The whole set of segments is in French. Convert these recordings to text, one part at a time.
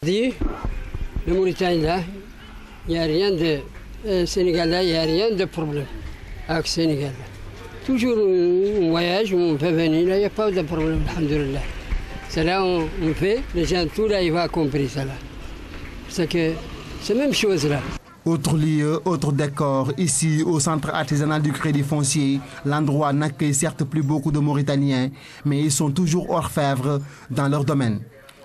Le Mauritanie, là, il n'y a rien de... Sénégal, là, il n'y a rien de problème avec le Sénégal. Toujours on voyage, on peut venir, là, il n'y a pas de problème, alhamdoulilah. C'est là on fait, les gens, tout là, ils vont compris ça, là. C'est que c'est la même chose, là. Autre lieu, autre décor, ici au centre artisanal du Crédit Foncier, l'endroit n'accueille certes plus beaucoup de Mauritaniens, mais ils sont toujours orfèvres dans leur domaine.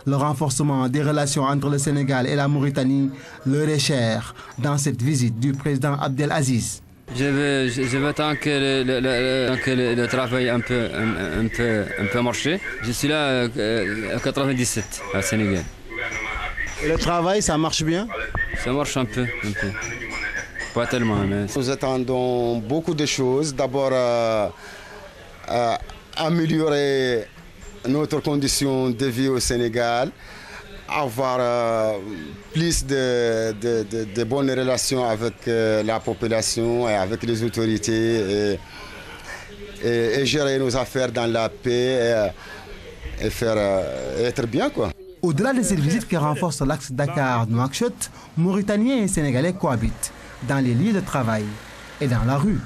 Le renforcement des relations entre le Sénégal et la Mauritanie leur est cher dans cette visite du président Abdelaziz. Je veux tant que le travail un peu marché. Je suis là en 97 au Sénégal. Le travail, ça marche bien? Ça marche un peu. Pas tellement. Mais... Nous attendons beaucoup de choses. D'abord, améliorer notre condition de vie au Sénégal, avoir plus de bonnes relations avec la population et avec les autorités et gérer nos affaires dans la paix et faire être bien, quoi. Au-delà de cette visite qui renforce l'axe Dakar-Nouakchott, Mauritaniens et Sénégalais cohabitent dans les lieux de travail et dans la rue.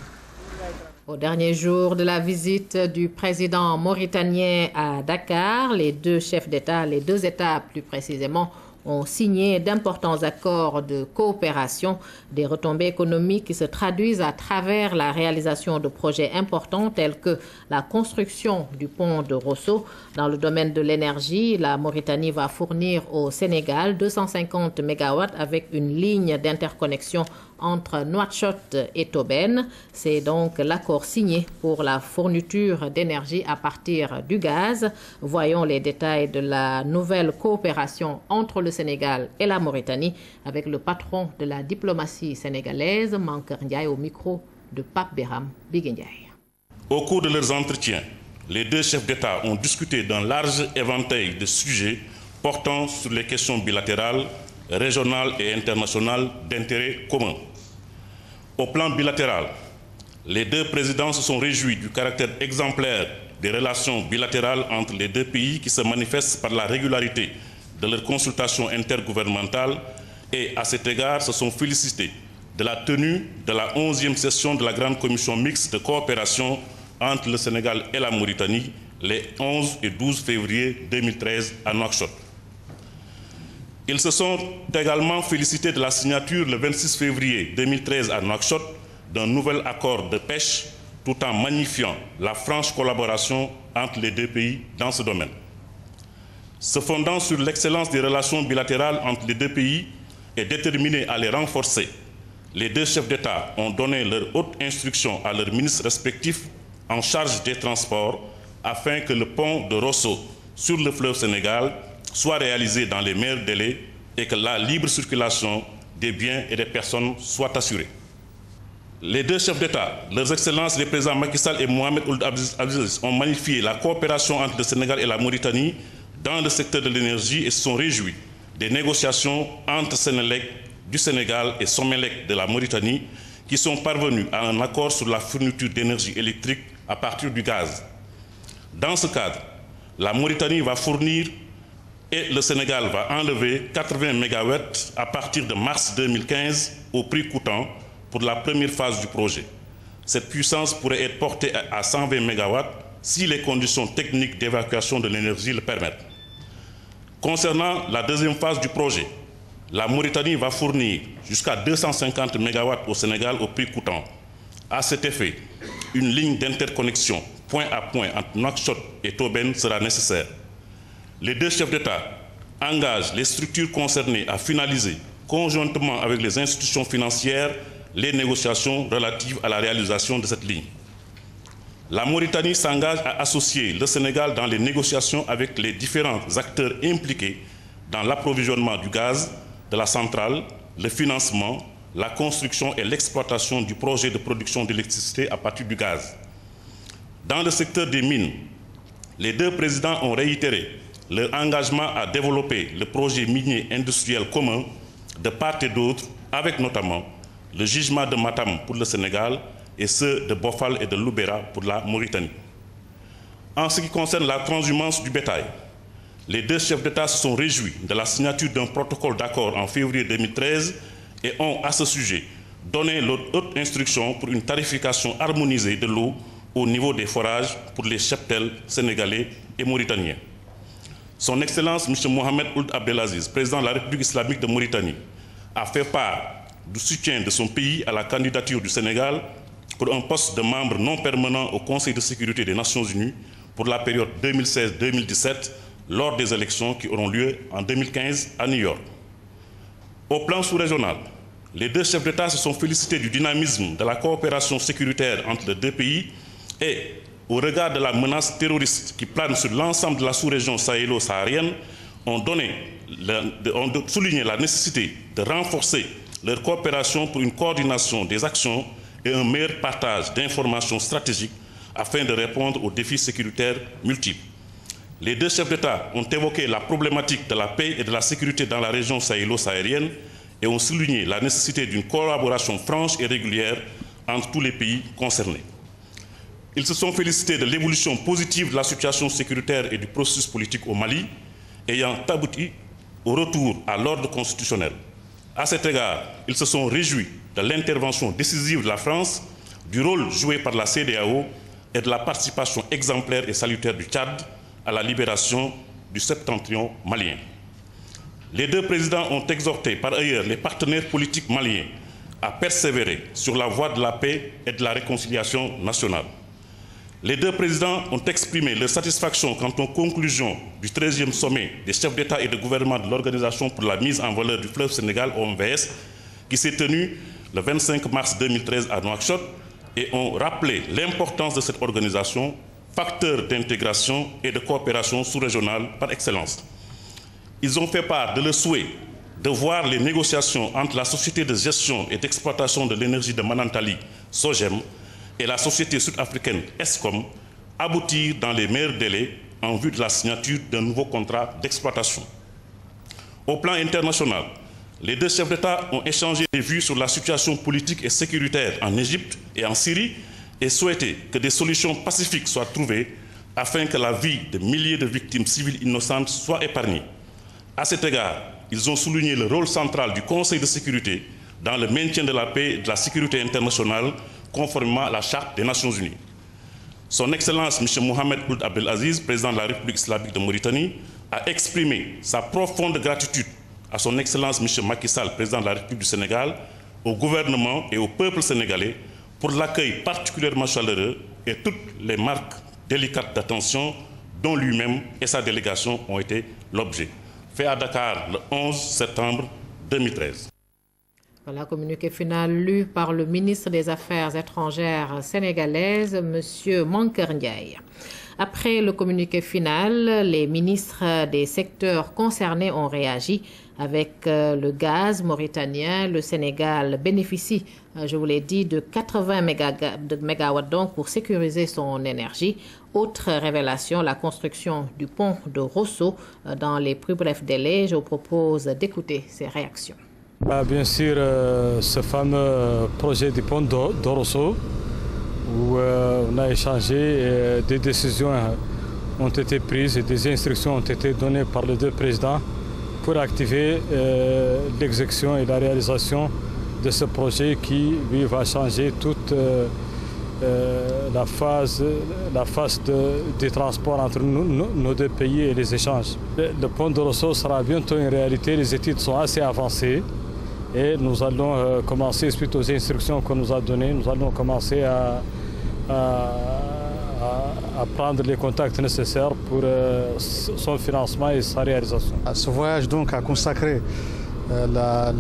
Au dernier jour de la visite du président mauritanien à Dakar, les deux chefs d'État, les deux États plus précisément, ont signé d'importants accords de coopération, des retombées économiques qui se traduisent à travers la réalisation de projets importants tels que la construction du pont de Rosso. Dans le domaine de l'énergie, la Mauritanie va fournir au Sénégal 250 MW avec une ligne d'interconnexion entre Nouakchott et Tobène. C'est donc l'accord signé pour la fourniture d'énergie à partir du gaz. Voyons les détails de la nouvelle coopération entre le Sénégal et la Mauritanie avec le patron de la diplomatie sénégalaise, Mankeur Ndiaye, au micro de Pape Béram Biguendiaye. Au cours de leurs entretiens, les deux chefs d'État ont discuté d'un large éventail de sujets portant sur les questions bilatérales, régionales et internationales d'intérêt commun. Au plan bilatéral, les deux présidents se sont réjouis du caractère exemplaire des relations bilatérales entre les deux pays qui se manifestent par la régularité de leurs consultations intergouvernementales et, à cet égard, se sont félicités de la tenue de la 11e session de la Grande Commission mixte de coopération entre le Sénégal et la Mauritanie les 11 et 12 février 2013 à Nouakchott. Ils se sont également félicités de la signature le 26 février 2013 à Nouakchott d'un nouvel accord de pêche tout en magnifiant la franche collaboration entre les deux pays dans ce domaine. Se fondant sur l'excellence des relations bilatérales entre les deux pays et déterminés à les renforcer, les deux chefs d'État ont donné leur haute instruction à leurs ministres respectifs en charge des transports afin que le pont de Rosso sur le fleuve Sénégal soit réalisé dans les meilleurs délais et que la libre circulation des biens et des personnes soit assurée. Les deux chefs d'État, leurs excellences les présidents Macky Sall et Mohamed Ould Abdelaziz, ont magnifié la coopération entre le Sénégal et la Mauritanie dans le secteur de l'énergie et se sont réjouis des négociations entre Sénélec du Sénégal et Somelec de la Mauritanie qui sont parvenus à un accord sur la fourniture d'énergie électrique à partir du gaz. Dans ce cadre, la Mauritanie va fournir et le Sénégal va enlever 80 MW à partir de mars 2015 au prix coûtant pour la première phase du projet. Cette puissance pourrait être portée à 120 MW si les conditions techniques d'évacuation de l'énergie le permettent. Concernant la deuxième phase du projet, la Mauritanie va fournir jusqu'à 250 MW au Sénégal au prix coûtant. À cet effet, une ligne d'interconnexion point à point entre Nouakchott et Tobène sera nécessaire. Les deux chefs d'État engagent les structures concernées à finaliser, conjointement avec les institutions financières, les négociations relatives à la réalisation de cette ligne. La Mauritanie s'engage à associer le Sénégal dans les négociations avec les différents acteurs impliqués dans l'approvisionnement du gaz, de la centrale, le financement, la construction et l'exploitation du projet de production d'électricité à partir du gaz. Dans le secteur des mines, les deux présidents ont réitéré leur engagement à développer le projet minier industriel commun de part et d'autre, avec notamment le gisement de Matam pour le Sénégal et ceux de Bofal et de Loubera pour la Mauritanie. En ce qui concerne la transhumance du bétail, les deux chefs d'État se sont réjouis de la signature d'un protocole d'accord en février 2013 et ont, à ce sujet, donné leur haute instruction pour une tarification harmonisée de l'eau au niveau des forages pour les cheptels sénégalais et mauritaniens. Son Excellence M. Mohamed Ould Abdelaziz, président de la République islamique de Mauritanie, a fait part du soutien de son pays à la candidature du Sénégal pour un poste de membre non permanent au Conseil de sécurité des Nations Unies pour la période 2016-2017 lors des élections qui auront lieu en 2015 à New York. Au plan sous-régional, les deux chefs d'État se sont félicités du dynamisme de la coopération sécuritaire entre les deux pays et, au regard de la menace terroriste qui plane sur l'ensemble de la sous-région sahélo-saharienne, ont souligné la nécessité de renforcer leur coopération pour une coordination des actions et un meilleur partage d'informations stratégiques afin de répondre aux défis sécuritaires multiples. Les deux chefs d'État ont évoqué la problématique de la paix et de la sécurité dans la région sahélo-saharienne et ont souligné la nécessité d'une collaboration franche et régulière entre tous les pays concernés. Ils se sont félicités de l'évolution positive de la situation sécuritaire et du processus politique au Mali, ayant abouti au retour à l'ordre constitutionnel. À cet égard, ils se sont réjouis de l'intervention décisive de la France, du rôle joué par la CEDEAO et de la participation exemplaire et salutaire du Tchad à la libération du septentrion malien. Les deux présidents ont exhorté par ailleurs les partenaires politiques maliens à persévérer sur la voie de la paix et de la réconciliation nationale. Les deux présidents ont exprimé leur satisfaction quant aux conclusions du 13e sommet des chefs d'État et de gouvernement de l'Organisation pour la mise en valeur du fleuve Sénégal, OMVS, qui s'est tenu le 25 mars 2013 à Nouakchott, et ont rappelé l'importance de cette organisation, facteur d'intégration et de coopération sous-régionale par excellence. Ils ont fait part de leur souhait de voir les négociations entre la Société de gestion et d'exploitation de l'énergie de Manantali, SOGEM, et la société sud-africaine ESCOM aboutir dans les meilleurs délais en vue de la signature d'un nouveau contrat d'exploitation. Au plan international, les deux chefs d'État ont échangé des vues sur la situation politique et sécuritaire en Égypte et en Syrie et souhaité que des solutions pacifiques soient trouvées afin que la vie de milliers de victimes civiles innocentes soit épargnée. À cet égard, ils ont souligné le rôle central du Conseil de sécurité dans le maintien de la paix et de la sécurité internationale conformément à la Charte des Nations Unies. Son Excellence M. Mohamed Ould Abdelaziz, président de la République islamique de Mauritanie, a exprimé sa profonde gratitude à son Excellence M. Macky Sall, président de la République du Sénégal, au gouvernement et au peuple sénégalais pour l'accueil particulièrement chaleureux et toutes les marques délicates d'attention dont lui-même et sa délégation ont été l'objet. Fait à Dakar le 11 septembre 2013. Voilà, communiqué final lu par le ministre des Affaires étrangères sénégalaise, M. Mankeur Ndiaye. Après le communiqué final, les ministres des secteurs concernés ont réagi. Avec le gaz mauritanien, le Sénégal bénéficie, je vous l'ai dit, de 80 mégawatts donc pour sécuriser son énergie. Autre révélation, la construction du pont de Rosso dans les plus brefs délais. Je vous propose d'écouter ces réactions. Bien sûr, ce fameux projet du pont de Rosso, où on a échangé, des décisions ont été prises et des instructions ont été données par les deux présidents pour activer l'exécution et la réalisation de ce projet qui lui, va changer toute la phase des transports entre nos deux pays et les échanges. Le pont de Rosso sera bientôt une réalité, les études sont assez avancées. Et nous allons commencer, suite aux instructions qu'on nous a données, nous allons commencer à prendre les contacts nécessaires pour son financement et sa réalisation. Ce voyage donc a consacré la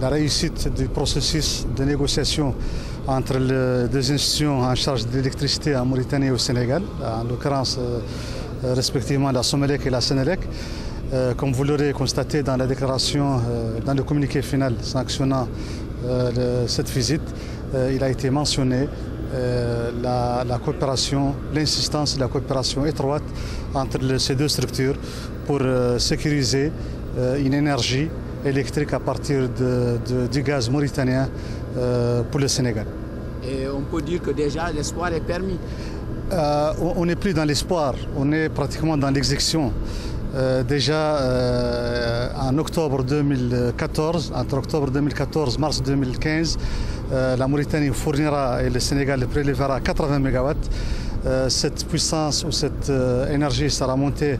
réussite du processus de négociation entre les deux institutions en charge de l'électricité en Mauritanie et au Sénégal, en l'occurrence respectivement la Somelec et la Sénélec. Comme vous l'aurez constaté dans la déclaration, dans le communiqué final sanctionnant cette visite, il a été mentionné la coopération, l'insistance de la coopération étroite entre ces deux structures pour sécuriser une énergie électrique à partir du gaz mauritanien pour le Sénégal. Et on peut dire que déjà l'espoir est permis. On n'est plus dans l'espoir, on est pratiquement dans l'exécution. déjà en octobre 2014, entre octobre 2014 et mars 2015, la Mauritanie fournira et le Sénégal prélèvera 80 MW. Cette puissance ou cette énergie sera montée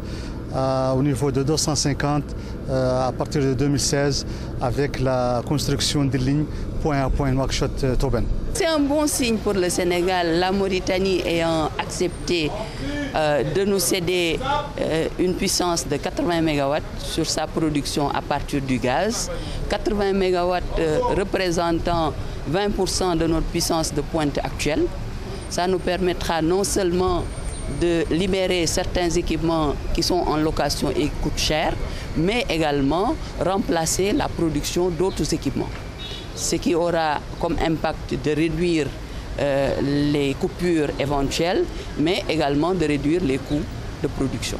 au niveau de 250 à partir de 2016 avec la construction des lignes point à point Nouakchott-Tobène. C'est un bon signe pour le Sénégal, la Mauritanie ayant accepté de nous céder une puissance de 80 MW sur sa production à partir du gaz. 80 MW représentant 20% de notre puissance de pointe actuelle. Ça nous permettra non seulement de libérer certains équipements qui sont en location et coûtent cher, mais également remplacer la production d'autres équipements. Ce qui aura comme impact de réduire les coupures éventuelles, mais également de réduire les coûts de production.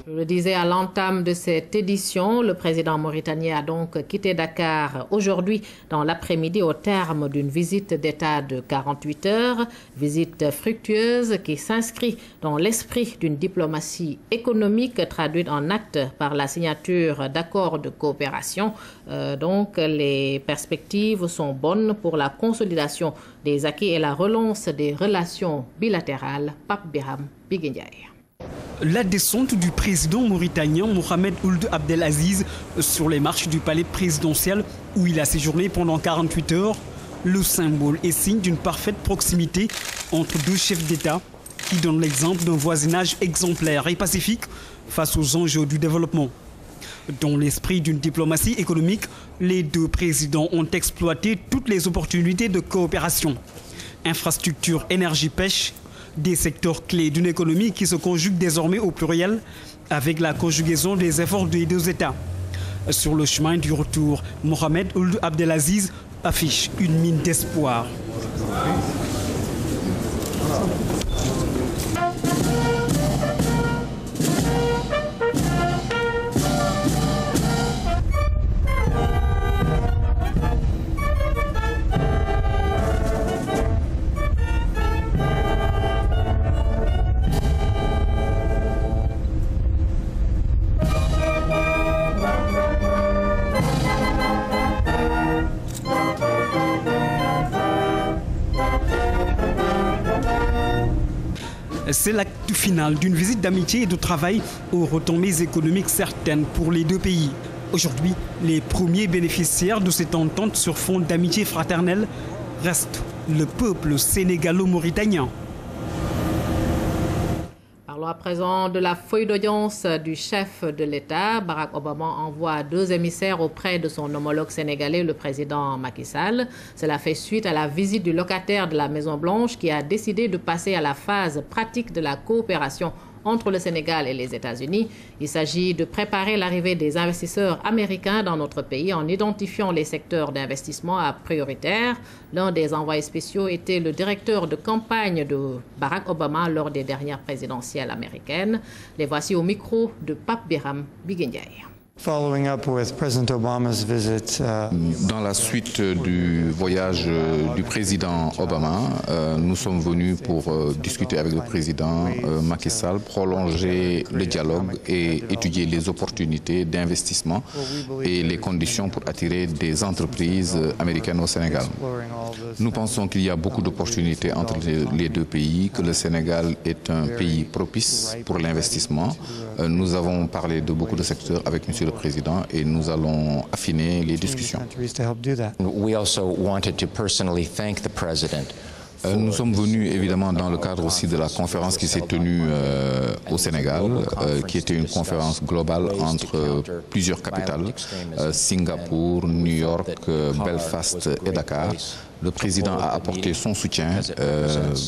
Je le disais à l'entame de cette édition, le président mauritanien a donc quitté Dakar aujourd'hui dans l'après-midi au terme d'une visite d'État de 48 heures, visite fructueuse qui s'inscrit dans l'esprit d'une diplomatie économique traduite en actes par la signature d'accords de coopération. Donc les perspectives sont bonnes pour la consolidation des acquis et la relance des relations bilatérales. Pape Birame Biguindiaye. La descente du président mauritanien Mohamed Ould Abdelaziz sur les marches du palais présidentiel où il a séjourné pendant 48 heures, le symbole est signe d'une parfaite proximité entre deux chefs d'État qui donnent l'exemple d'un voisinage exemplaire et pacifique face aux enjeux du développement. Dans l'esprit d'une diplomatie économique, les deux présidents ont exploité toutes les opportunités de coopération. Infrastructure, énergie, pêche, des secteurs clés d'une économie qui se conjugue désormais au pluriel avec la conjugaison des efforts des deux États. Sur le chemin du retour, Mohamed Ould Abdelaziz affiche une mine d'espoir. C'est l'acte final d'une visite d'amitié et de travail aux retombées économiques certaines pour les deux pays. Aujourd'hui, les premiers bénéficiaires de cette entente sur fond d'amitié fraternelle restent le peuple sénégalo-mauritanien. Parlons à présent de la feuille d'audience du chef de l'État. Barack Obama envoie 2 émissaires auprès de son homologue sénégalais, le président Macky Sall. Cela fait suite à la visite du locataire de la Maison-Blanche qui a décidé de passer à la phase pratique de la coopération entre le Sénégal et les États-Unis. Il s'agit de préparer l'arrivée des investisseurs américains dans notre pays en identifiant les secteurs d'investissement à prioritaire. L'un des envoyés spéciaux était le directeur de campagne de Barack Obama lors des dernières présidentielles américaines. Les voici au micro de Pape Birame Biguindiaye. Dans la suite du voyage du président Obama, nous sommes venus pour discuter avec le président Macky Sall, prolonger le dialogue et étudier les opportunités d'investissement et les conditions pour attirer des entreprises américaines au Sénégal. Nous pensons qu'il y a beaucoup d'opportunités entre les deux pays, que le Sénégal est un pays propice pour l'investissement. Nous avons parlé de beaucoup de secteurs avec M. le Président et nous allons affiner les discussions. Nous sommes venus évidemment dans le cadre aussi de la conférence qui s'est tenue au Sénégal, qui était une conférence globale entre plusieurs capitales, Singapour, New York, Belfast et Dakar. Le président a apporté son soutien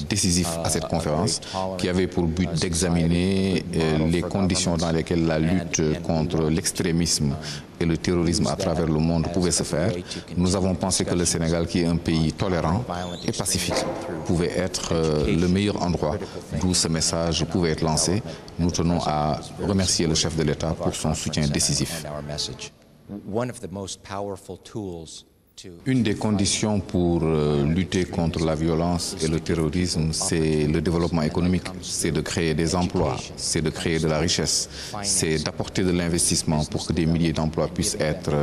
décisif à cette conférence qui avait pour but d'examiner les conditions dans lesquelles la lutte contre l'extrémisme et le terrorisme à travers le monde pouvait se faire. Nous avons pensé que le Sénégal, qui est un pays tolérant et pacifique, pouvait être le meilleur endroit d'où ce message pouvait être lancé. Nous tenons à remercier le chef de l'État pour son soutien décisif. Une des conditions pour lutter contre la violence et le terrorisme, c'est le développement économique, c'est de créer des emplois, c'est de créer de la richesse, c'est d'apporter de l'investissement pour que des milliers d'emplois puissent être